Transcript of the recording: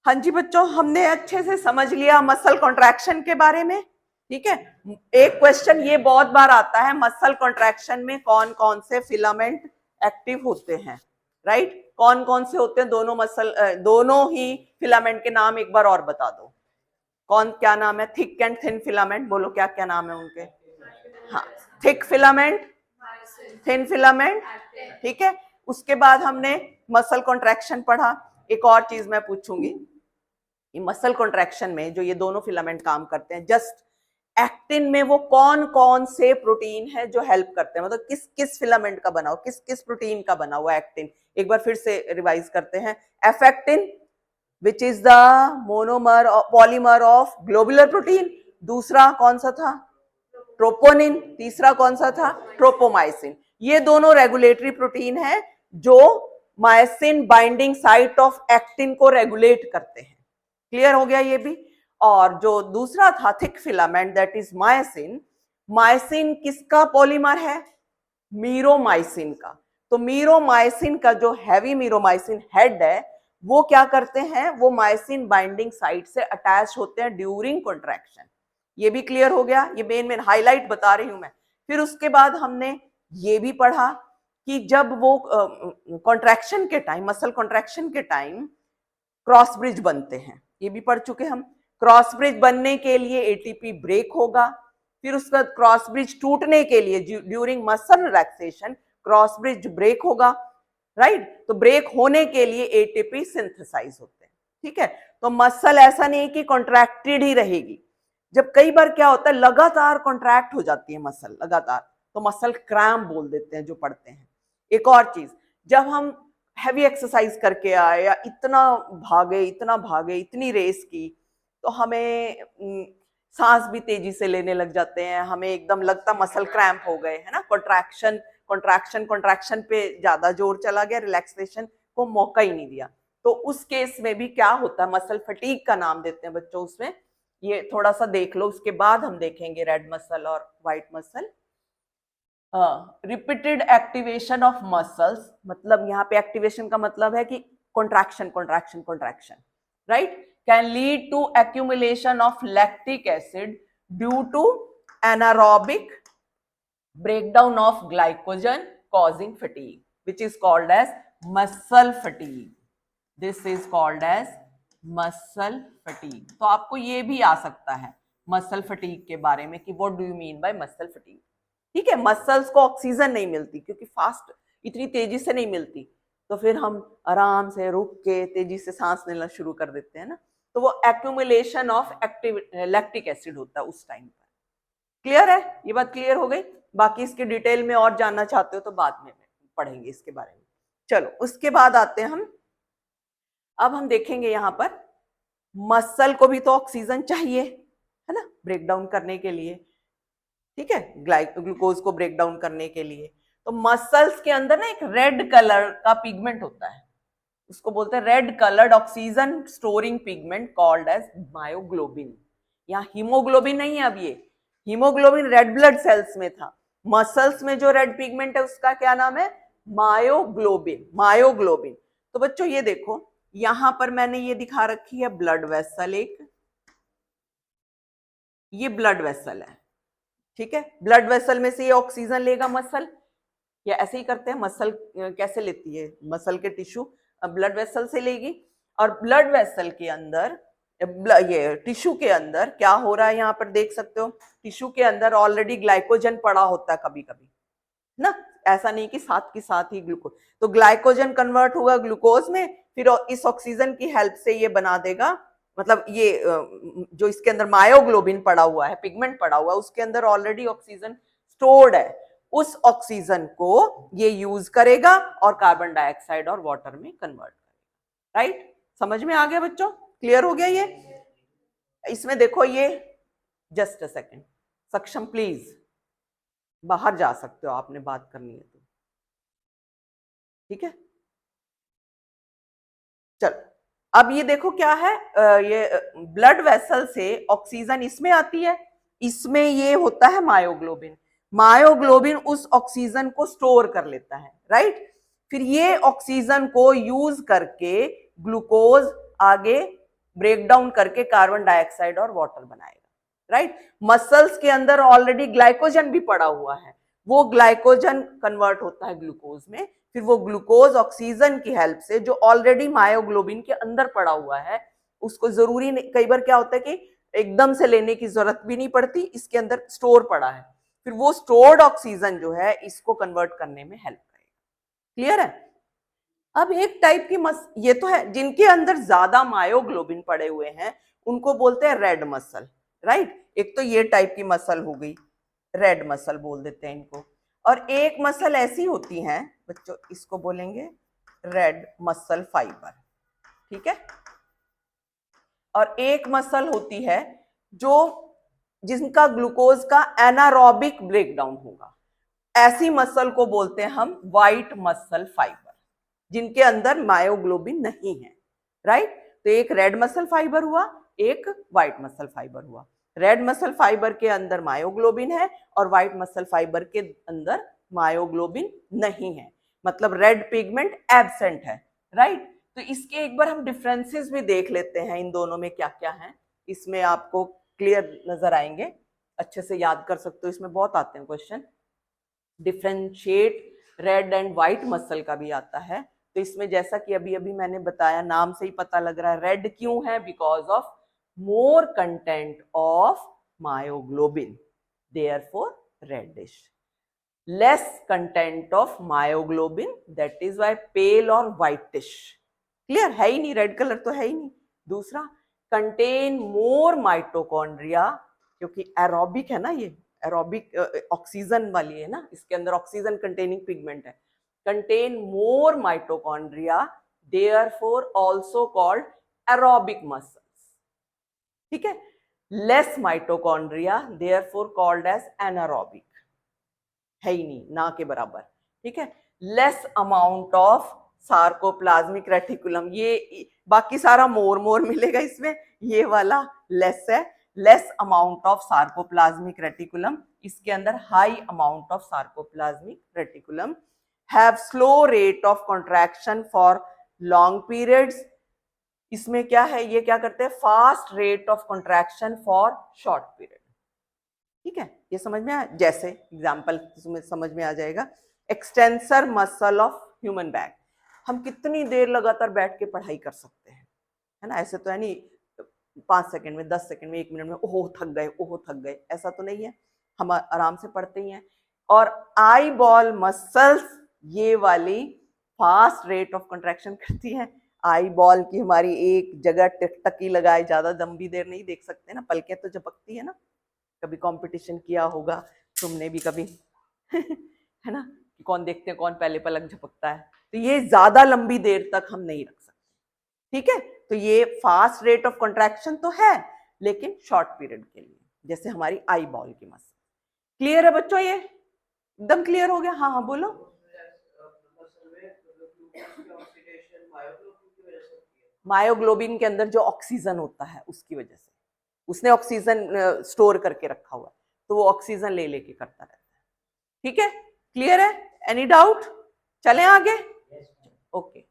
हाँ जी बच्चों, हमने अच्छे से समझ लिया मसल कॉन्ट्रैक्शन के बारे में। ठीक है, एक क्वेश्चन ये बहुत बार आता है, मसल कॉन्ट्रैक्शन में कौन कौन से फिलामेंट एक्टिव होते हैं, राइट? कौन कौन से होते हैं? दोनों मसल, दोनों ही फिलामेंट के नाम एक बार और बता दो। कौन, क्या नाम है? थिक एंड थिन फिलामेंट, बोलो क्या क्या नाम है उनके? हाँ, थिक फिलामेंट, थिन फिलामेंट, ठीक है। उसके बाद हमने मसल कॉन्ट्रैक्शन पढ़ा। एक और चीज मैं पूछूंगी, मसल कॉन्ट्रैक्शन में जो ये दोनों फिलामेंट काम करते हैं, जस्ट एक्टिन में वो कौन कौन से प्रोटीन है जो हेल्प करते हैं, मतलब किस किस फिलामेंट का बना हुआ, किस किस प्रोटीन का बना हुआ एक्टिन? एक बार फिर से रिवाइज करते हैं। F actin which is the monomer polymer of globular protein. दूसरा कौन सा था? ट्रोपोनिन। तीसरा कौन सा था? ट्रोपोमाइसिन। ये दोनों रेगुलेटरी प्रोटीन है जो मायसिन बाइंडिंग साइट ऑफ एक्टिन को रेगुलेट करते हैं। क्लियर हो गया ये भी? और जो दूसरा था थिक फिलामेंट, दैट इज मायसिन। मायसिन किसका पॉलीमर है? मीरोमाइसिन का। तो मीरोमाइसिन का जो हैवी मीरोमाइसिन हेड है, वो क्या करते हैं? वो मायसिन बाइंडिंग साइट से अटैच होते हैं ड्यूरिंग कॉन्ट्रैक्शन। ये भी क्लियर हो गया? ये मेन मेन हाईलाइट बता रही हूं मैं। फिर उसके बाद हमने ये भी पढ़ा कि जब वो कॉन्ट्रैक्शन के टाइम, मसल कॉन्ट्रैक्शन के टाइम क्रॉस ब्रिज बनते हैं, ये भी पढ़ चुके हम। क्रॉस ब्रिज बनने के लिए एटीपी ब्रेक होगा, फिर उसका क्रॉस ब्रिज टूटने के लिए during muscle relaxation cross bridge break होगा, राइट? तो ब्रेक होने के लिए एटीपी सिंथेसाइज होते हैं। ठीक है, तो मसल ऐसा नहीं कि कॉन्ट्रैक्टेड ही रहेगी। जब कई बार क्या होता है, लगातार कॉन्ट्रैक्ट हो जाती है मसल लगातार, तो मसल क्रैम्प बोल देते हैं जो पढ़ते हैं। एक और चीज, जब हम हैवी एक्सरसाइज करके आए या इतना भागे इतनी रेस की, तो हमें सांस भी तेजी से लेने लग जाते हैं, हमें एकदम लगता मसल क्रैम्प हो गए, है ना? कॉन्ट्रैक्शन कॉन्ट्रैक्शन कॉन्ट्रैक्शन पे ज्यादा जोर चला गया, रिलैक्सेशन को मौका ही नहीं दिया। तो उस केस में भी क्या होता है, मसल फटीग का नाम देते हैं बच्चों उसमें। ये थोड़ा सा देख लो, उसके बाद हम देखेंगे रेड मसल और white muscle. Repeated activation of muscles, मतलब यहाँ पे एक्टिवेशन का मतलब है कि contraction contraction contraction, right? Can lead to accumulation of lactic acid due to anaerobic breakdown of glycogen causing fatigue, which is called as muscle fatigue. This is called as muscle fatigue. तो आपको ये भी आ सकता है muscle fatigue के बारे में कि what do you mean by muscle fatigue? ठीक है, मसल्स को ऑक्सीजन नहीं मिलती क्योंकि फास्ट इतनी तेजी से नहीं मिलती, तो फिर हम आराम से रुक के तेजी से सांस लेना शुरू कर देते हैं ना, तो वो accumulation of active lactic acid होता है उस टाइम पर। क्लियर है? ये बात क्लियर हो गई? बाकी इसके डिटेल में और जानना चाहते हो तो बाद में पढ़ेंगे इसके बारे में। चलो उसके बाद आते हैं हम, अब हम देखेंगे यहां पर मसल को भी तो ऑक्सीजन चाहिए, है ना, ब्रेक डाउन करने के लिए। ठीक है, ग्लूकोज को ब्रेक डाउन करने के लिए। तो मसल्स के अंदर ना एक रेड कलर का पिगमेंट होता है, उसको बोलते हैं red coloured oxygen storing pigment called as myoglobin. यहाँ हीमोग्लोबिन नहीं है, अब ये हीमोग्लोबिन रेड ब्लड सेल्स में था, मसल्स में जो रेड पिगमेंट है उसका क्या नाम है? मायोग्लोबिन। मायोग्लोबिन। तो बच्चों ये देखो, यहां पर मैंने ये दिखा रखी है ब्लड वेसल, एक ये ब्लड वेसल है। ठीक है, ब्लड वेसल में से ये ऑक्सीजन लेगा मसल, या ऐसे ही करते हैं, मसल कैसे लेती है? मसल के टिश्यू ब्लड वेसल से लेगी, और ब्लड वेसल के अंदर ये टिश्यू के अंदर क्या हो रहा है, यहाँ पर देख सकते हो, टिश्यू के अंदर ऑलरेडी ग्लाइकोजन पड़ा होता है कभी कभी ना, ऐसा नहीं कि साथ के साथ ही ग्लूकोज, तो ग्लाइकोजन कन्वर्ट होगा ग्लूकोज में, फिर इस ऑक्सीजन की हेल्प से ये बना देगा, मतलब ये जो इसके अंदर मायोग्लोबिन पड़ा हुआ है, पिगमेंट पड़ा हुआ है, उसके अंदर ऑलरेडी ऑक्सीजन स्टोर्ड है, उस ऑक्सीजन को ये यूज करेगा और कार्बन डाइऑक्साइड और वाटर में कन्वर्ट करेगा। राइट? समझ में आ गया बच्चों? क्लियर हो गया ये? इसमें देखो ये, जस्ट अ सेकेंड, सक्षम प्लीज बाहर जा सकते हो, आपने बात करनी है तो। ठीक है, चल अब ये देखो क्या है, ये ब्लड वेसल से ऑक्सीजन इसमें आती है, इसमें ये होता है मायोग्लोबिन। मायोग्लोबिन उस ऑक्सीजन को स्टोर कर लेता है, राइट? फिर ये ऑक्सीजन को यूज करके ग्लूकोज आगे ब्रेक डाउन करके कार्बन डाइऑक्साइड और वाटर बनाएगा, राइट। मसल्स के अंदर ऑलरेडी ग्लाइकोजन भी पड़ा हुआ है, वो ग्लाइकोजन कन्वर्ट होता है ग्लूकोज में, फिर वो ग्लूकोज ऑक्सीजन की हेल्प से जो ऑलरेडी मायोग्लोबिन के अंदर पड़ा हुआ है, उसको जरूरी नहीं, कई बार क्या होता है कि एकदम से लेने की जरूरत भी नहीं पड़ती, इसके अंदर स्टोर पड़ा है, फिर वो स्टोर्ड ऑक्सीजन जो है इसको कन्वर्ट करने में हेल्प करेगा। क्लियर है? अब एक टाइप की ये तो है जिनके अंदर ज्यादा मायोग्लोबिन पड़े हुए हैं उनको बोलते हैं रेड मसल, राइट। एक तो ये टाइप की मसल हो गई, रेड मसल बोल देते हैं इनको। और एक मसल ऐसी होती हैं बच्चों, इसको बोलेंगे रेड मसल फाइबर, ठीक है। और एक मसल होती है जो जिनका ग्लूकोज का एनारोबिक ब्रेकडाउन होगा, ऐसी मसल को बोलते हैं हम व्हाइट मसल फाइबर, जिनके अंदर मायोग्लोबिन नहीं है, राइट। तो एक रेड मसल फाइबर हुआ, एक व्हाइट मसल फाइबर हुआ। रेड मसल फाइबर के अंदर मायोग्लोबिन है और व्हाइट मसल फाइबर के अंदर मायोग्लोबिन नहीं है, मतलब रेड पिगमेंट एब्सेंट है, राइट। तो इसके एक बार हम डिफरेंसेस भी देख लेते हैं, इन दोनों में क्या क्या है, इसमें आपको क्लियर नजर आएंगे, अच्छे से याद कर सकते हो, इसमें बहुत आते हैं question. Differentiate red and white muscle का भी आता है, तो इसमें जैसा कि अभी अभी मैंने बताया, नाम से ही पता लग रहा है रेड क्यों है, because of more content of myoglobin, therefore reddish. Less content of myoglobin, that is why pale और व्हाइटिश। क्लियर है ही नहीं, रेड कलर तो है ही नहीं। दूसरा, कंटेन मोर माइटोकॉन्ड्रिया, क्योंकि एरोबिक है ना, ये एरोबिक ऑक्सीजन वाली है ना, इसके अंदर ऑक्सीजन कंटेनिंग पिगमेंट है। Contain more mitochondria, therefore also called aerobic muscles, ठीक है। Less mitochondria, therefore called as anaerobic, है ही नहीं, ना के बराबर, ठीक है। Less amount of sarcoplasmic reticulum, ये बाकी सारा मोर मोर मिलेगा इसमें, ये वाला लेस है, less amount of sarcoplasmic reticulum, इसके अंदर high amount of sarcoplasmic reticulum, have slow rate of contraction for long periods, इसमें क्या है, ये क्या करते हैं, fast rate of contraction for short period, ठीक है। ये समझ में आया, जैसे एग्जाम्पल समझ में आ जाएगा। Extensor muscle of human back, हम कितनी देर लगातार बैठ के पढ़ाई कर सकते हैं, है ना, ऐसे तो है नहीं 5 सेकंड में, 10 सेकंड में, 1 मिनट में ओहो थक गए, ओहो थक गए, ऐसा तो नहीं है, हम आराम से पढ़ते ही हैं। और आई बॉल मसल्स, ये वाली फास्ट रेट ऑफ कंट्रैक्शन करती है। आई बॉल की हमारी एक जगह टकी लगाए, ज्यादा लंबी देर नहीं देख सकते ना, पलकें तो झपकती है ना, कभी कंपटीशन किया होगा तुमने भी कभी है ना, कि कौन देखते हैं कौन पहले पलक झपकता है, तो ये ज्यादा लंबी देर तक हम नहीं रख सकते, ठीक है। तो ये फास्ट रेट ऑफ कॉन्ट्रैक्शन तो है, लेकिन शॉर्ट पीरियड के लिए, जैसे हमारी आई बॉल की मसल। क्लियर है बच्चों, ये एकदम क्लियर हो गया? हाँ हाँ बोलो। मायोग्लोबिन के अंदर जो ऑक्सीजन होता है उसकी वजह से, उसने ऑक्सीजन स्टोर करके रखा हुआ है, तो वो ऑक्सीजन ले लेके करता रहता है, ठीक है। क्लियर है? Any doubt? चलें आगे? ओके।